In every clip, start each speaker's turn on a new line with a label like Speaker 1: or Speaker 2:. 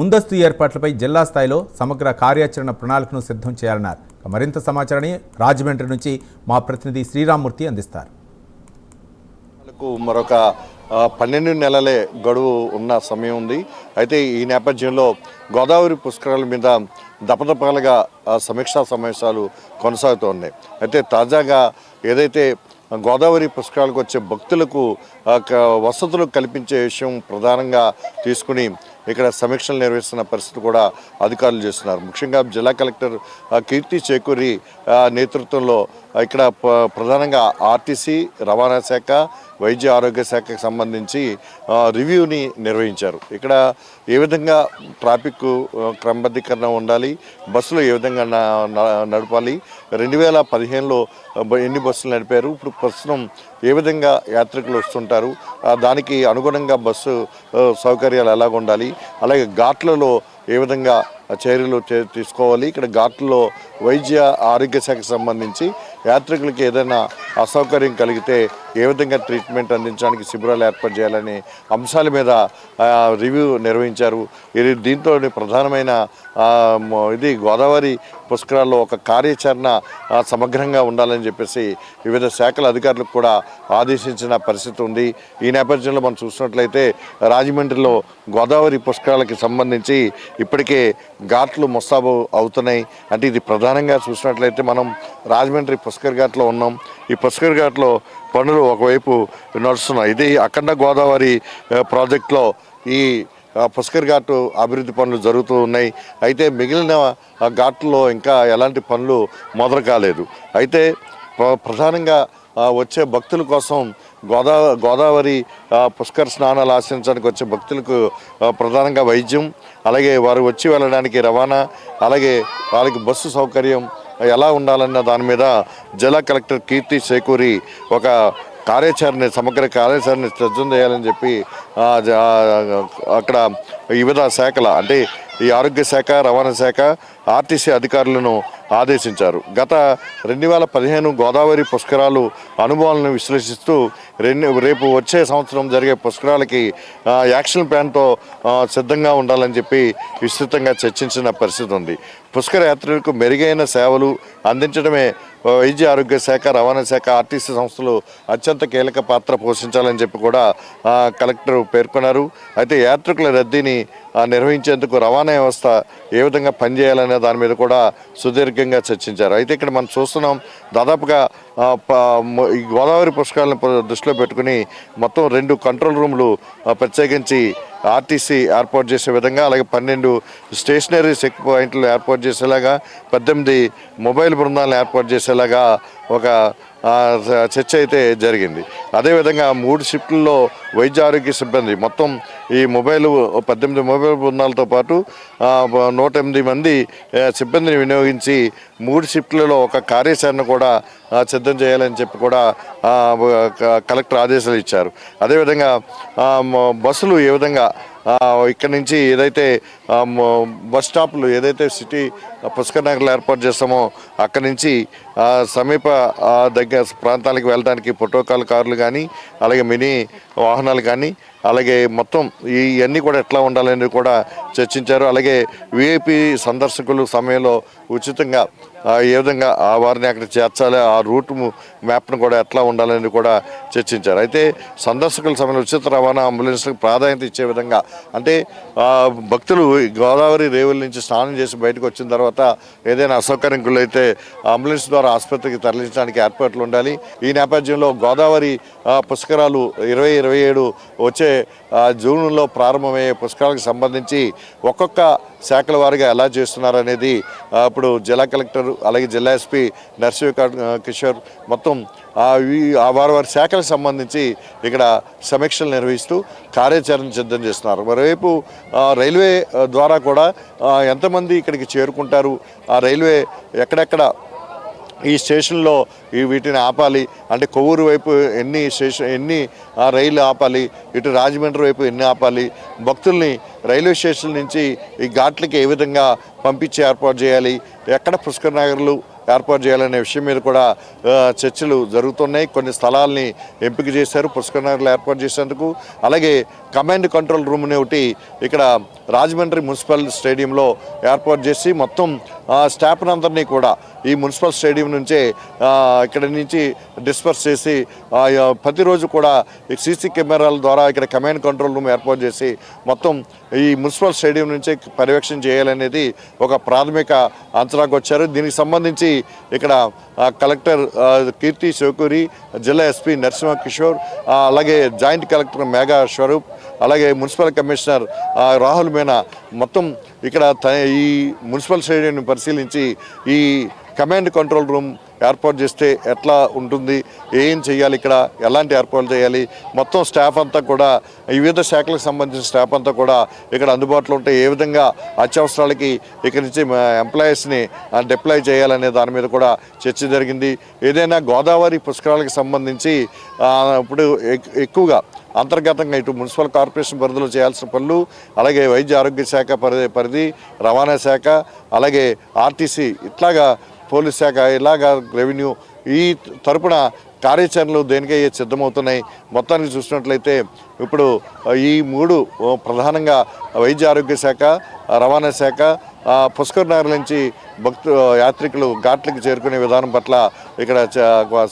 Speaker 1: ముందస్తు ఏర్పాట్లపై జిల్లా స్థాయిలో సమగ్ర కార్యాచరణ ప్రణాళికను సిద్ధం చేయాలన్నారు. మరింత సమాచారాన్ని రాజమండ్రి నుంచి మా ప్రతినిధి శ్రీరామ్మూర్తి అందిస్తారు.
Speaker 2: మరొక 12 నెలలే గడువు ఉన్న సమయం ఉంది. అయితే ఈ నేపథ్యంలో గోదావరి పుష్కరాల మీద దపదపాలుగా సమీక్షా సమావేశాలు కొనసాగుతున్నాయి. అయితే తాజాగా ఏదైతే గోదావరి పుష్కరాలకు వచ్చే భక్తులకు వసతులు కల్పించే విషయం ప్రధానంగా తీసుకుని ఇక్కడ సమీక్షలు నిర్వహిస్తున్న పరిస్థితి కూడా అధికారులు చేస్తున్నారు. ముఖ్యంగా జిల్లా కలెక్టర్ కీర్తి చేకూరి నేతృత్వంలో ఇక్కడ ప్రధానంగా ఆర్టీసీ, రవాణా శాఖ, వైద్య ఆరోగ్య శాఖకు సంబంధించి రివ్యూని నిర్వహించారు. ఇక్కడ ఏ విధంగా ట్రాఫిక్ క్రమబద్ధీకరణ ఉండాలి, బస్సులు ఏ విధంగా నడపాలి, 2015లో ఎన్ని బస్సులు నడిపారు, ఇప్పుడు ప్రస్తుతం ఏ విధంగా యాత్రికులు వస్తుంటారు, దానికి అనుగుణంగా బస్సు సౌకర్యాలు ఎలాగ ఉండాలి, అలాగే ఘాట్లలో ఏ విధంగా చర్యలు తీసుకోవాలి, ఇక్కడ ఘాట్లలో వైద్య ఆరోగ్య శాఖకు సంబంధించి యాత్రికులకి ఏదైనా అసౌకర్యం కలిగితే ఏ విధంగా ట్రీట్మెంట్ అందించడానికి శిబిరాలు ఏర్పాటు చేయాలనే అంశాల మీద రివ్యూ నిర్వహించారు. దీంతో ప్రధానమైన ఇది గోదావరి పుష్కరాల్లో ఒక కార్యాచరణ సమగ్రంగా ఉండాలని చెప్పేసి వివిధ శాఖల అధికారులకు కూడా ఆదేశించిన పరిస్థితి ఉంది. ఈ నేపథ్యంలో మనం చూసినట్లయితే రాజమండ్రిలో గోదావరి పుష్కరాలకి సంబంధించి ఇప్పటికే ఘాట్లు ముస్తాబు అవుతున్నాయి. అంటే ఇది ప్రధానంగా చూసినట్లయితే మనం రాజమండ్రి పుష్కర్ ఘాట్లో ఉన్నాం. ఈ పుష్కర్ ఘాట్లో పనులు ఒకవైపు నడుస్తున్నాయి. ఇది అఖండ గోదావరి ప్రాజెక్టులో ఈ పుష్కర్ ఘాట్ అభివృద్ధి పనులు జరుగుతూ ఉన్నాయి. అయితే మిగిలిన ఘాట్లలో ఇంకా ఎలాంటి పనులు మొదలు కాలేదు. అయితే ప్రధానంగా వచ్చే భక్తుల కోసం గోదావరి పుష్కర్ స్నానాలు ఆచరించడానికి వచ్చే భక్తులకు ప్రధానంగా వైద్యం, అలాగే వారు వచ్చి వెళ్ళడానికి రవాణా, అలాగే వాళ్ళకి బస్సు సౌకర్యం ఎలా ఉండాలన్న దాని మీద జిల్లా కలెక్టర్ కీర్తి చేకూరి ఒక సమగ్ర కార్యాచరణ సిద్ధం చేయాలని చెప్పి అక్కడ వివిధ శాఖల అంటే ఈ ఆరోగ్య శాఖ, రవాణా శాఖ, ఆర్టీసీ అధికారులను ఆదేశించారు. గత 2015 గోదావరి పుష్కరాలు అనుభవాలను విశ్లేషిస్తూ రేపు వచ్చే సంవత్సరం జరిగే పుష్కరాలకి యాక్షన్ ప్లాన్తో సిద్ధంగా ఉండాలని చెప్పి విస్తృతంగా చర్చించిన పరిస్థితి ఉంది. పుష్కర యాత్రికులకు మెరుగైన సేవలు అందించడమే వైద్య ఆరోగ్య శాఖ, రవాణా శాఖ, ఆర్టీసీ సంస్థలు అత్యంత కీలక పాత్ర పోషించాలని చెప్పి కూడా కలెక్టర్ పేర్కొన్నారు. అయితే యాత్రికుల రద్దీని నిర్వహించేందుకు రవాణా వ్యవస్థ ఏ విధంగా పనిచేయాలనే దాని మీద కూడా సుదీర్ఘంగా చర్చించారు. అయితే ఇక్కడ మనం చూస్తున్నాం, దాదాపుగా ఈ గోదావరి పుష్కరాలను దృష్టిలో పెట్టుకుని మొత్తం 2 కంట్రోల్ రూమ్లు ప్రత్యేకించి ఆర్టీసీ ఏర్పాటు చేసే విధంగా, అలాగే 12 స్టేషనరీ చెక్ పాయింట్లు ఏర్పాటు చేసేలాగా, 18 మొబైల్ బృందాలను ఏర్పాటు చేసేలాగా ఒక చర్చ అయితే జరిగింది. అదేవిధంగా 3 షిఫ్ట్లలో వైద్య ఆరోగ్య సిబ్బంది మొత్తం ఈ 18 మొబైల్ బృందాలతో పాటు 108 మంది సిబ్బందిని వినియోగించి 3 షిఫ్ట్లలో ఒక కార్యాచరణ కూడా సిద్ధం చేయాలని చెప్పి కూడా కలెక్టర్ ఆదేశాలు ఇచ్చారు. అదేవిధంగా బస్సులు ఏ విధంగా ఇక్కడ నుంచి ఏదైతే బస్ స్టాప్లు ఏదైతే సిటీ పుష్కర్ నగర్లో ఏర్పాటు చేస్తామో అక్కడి నుంచి సమీప దగ్గర ప్రాంతాలకు వెళ్ళడానికి ప్రోటోకాల్ కార్లు కానీ, అలాగే మినీ వాహనాలు కానీ, అలాగే మొత్తం ఇవన్నీ కూడా ఎట్లా ఉండాలని కూడా చర్చించారు. అలాగే విఐపి సందర్శకులు సమయంలో ఉచితంగా ఏ విధంగా వారిని అక్కడ చేర్చాలి, ఆ రూట్ మ్యాప్ను కూడా ఎట్లా ఉండాలని కూడా చర్చించారు. అయితే సందర్శకుల సమయంలో ఉచిత రవాణా అంబులెన్స్లకు ప్రాధాన్యత ఇచ్చే విధంగా, అంటే భక్తులు గోదావరి రేవుల నుంచి స్నానం చేసి బయటకు వచ్చిన తర్వాత ఏదైనా అసౌకర్యం గురైతే అంబులెన్స్ ద్వారా ఆసుపత్రికి తరలించడానికి ఏర్పాట్లు ఉండాలి. ఈ నేపథ్యంలో గోదావరి పుష్కరాలు 2027 వచ్చే జూన్లో ప్రారంభమయ్యే పుష్కరాలకు సంబంధించి ఒక్కొక్క శాఖల వారిగా ఎలా చేస్తున్నారనేది ఇప్పుడు జిల్లా కలెక్టర్, అలాగే జిల్లా ఎస్పీ నర్సింహ కిషోర్ మొత్తం వారి శాఖలకు సంబంధించి ఇక్కడ సమీక్షలు నిర్వహిస్తూ కార్యాచరణ సిద్ధం చేస్తున్నారు. మరోవైపు రైల్వే ద్వారా కూడా ఎంతమంది ఇక్కడికి చేరుకుంటారు, ఆ రైల్వే ఎక్కడెక్కడ ఈ స్టేషన్లో వీటిని ఆపాలి, అంటే కొవ్వూరు వైపు ఎన్ని రైళ్ళు ఆపాలి, ఇటు రాజమండ్రి వైపు ఎన్ని ఆపాలి, భక్తుల్ని రైల్వే స్టేషన్ నుంచి ఈ ఘాట్లకి ఏ విధంగా పంపించి ఏర్పాటు చేయాలి, ఎక్కడ పుష్కర్ నగర్లు ఏర్పాటు చేయాలనే విషయం మీద కూడా చర్చలు జరుగుతున్నాయి. కొన్ని స్థలాల్ని ఎంపిక చేశారు పుష్కర్ నగర్లో ఏర్పాటు చేసేందుకు. అలాగే కమాండ్ కంట్రోల్ రూమ్ని ఒకటి ఇక్కడ రాజమండ్రి మున్సిపల్ స్టేడియంలో ఏర్పాటు చేసి మొత్తం స్టాఫ్ని అందరినీ కూడా ఈ మున్సిపల్ స్టేడియం నుంచే ఇక్కడ నుంచి డిస్పర్స్ చేసి ప్రతిరోజు కూడా సీసీ కెమెరాల ద్వారా ఇక్కడ కమాండ్ కంట్రోల్ రూమ్ ఏర్పాటు చేసి మొత్తం ఈ మున్సిపల్ స్టేడియం నుంచే పర్యవేక్షణ చేయాలనేది ఒక ప్రాథమిక అంచనాకు వచ్చారు. దీనికి సంబంధించి ఇక్కడ కలెక్టర్ కీర్తి శివకూరి, జిల్లా ఎస్పీ నరసింహ కిషోర్, అలాగే జాయింట్ కలెక్టర్ మేఘా స్వరూప్, అలాగే మున్సిపల్ కమిషనర్ రాహుల్ మీనా మొత్తం ఇక్కడ ఈ మున్సిపల్ స్టేడియంని పరిశీలించి ఈ కమాండ్ కంట్రోల్ రూమ్ ఏర్పాటు చేస్తే ఎట్లా ఉంటుంది, ఏం చేయాలి, ఇక్కడ ఎలాంటి ఏర్పాట్లు చేయాలి, మొత్తం స్టాఫ్ అంతా కూడా వివిధ శాఖలకు సంబంధించిన స్టాఫ్ అంతా కూడా ఇక్కడ అందుబాటులో ఉంటే ఏ విధంగా అత్యవసరాలకి ఇక్కడి నుంచి ఎంప్లాయీస్ని డిప్లాయ్ చేయాలనే దాని మీద కూడా చర్చ జరిగింది. ఏదైనా గోదావరి పుష్కరాలకు సంబంధించి ఇప్పుడు ఎక్కువగా అంతర్గతంగా ఇటు మున్సిపల్ కార్పొరేషన్ పరిధిలో చేయాల్సిన పనులు, అలాగే వైద్య ఆరోగ్య శాఖ పరిధి, రవాణా శాఖ, అలాగే ఆర్టీసీ, ఇట్లాగా పోలీస్ శాఖ, ఇలాగా రెవెన్యూ, ఈ తరపున కార్యాచరణలు దేనికయ్యే సిద్ధమవుతున్నాయి. మొత్తానికి చూసినట్లయితే ఇప్పుడు ఈ మూడు ప్రధానంగా వైద్య ఆరోగ్య శాఖ, రవాణా శాఖ, పుష్కర్ నగర్ నుంచి యాత్రికులు ఘాట్లకు చేరుకునే విధానం పట్ల ఇక్కడ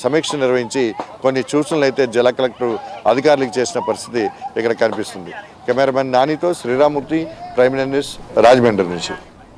Speaker 2: సమీక్ష నిర్వహించి కొన్ని సూచనలు అయితే జిల్లా కలెక్టర్ అధికారులకు చేసిన పరిస్థితి ఇక్కడ కనిపిస్తుంది. కెమెరామెన్ నానితో శ్రీరామూర్తి, ప్రైమ్ న్యూస్, రాజమండ్రి నుంచి.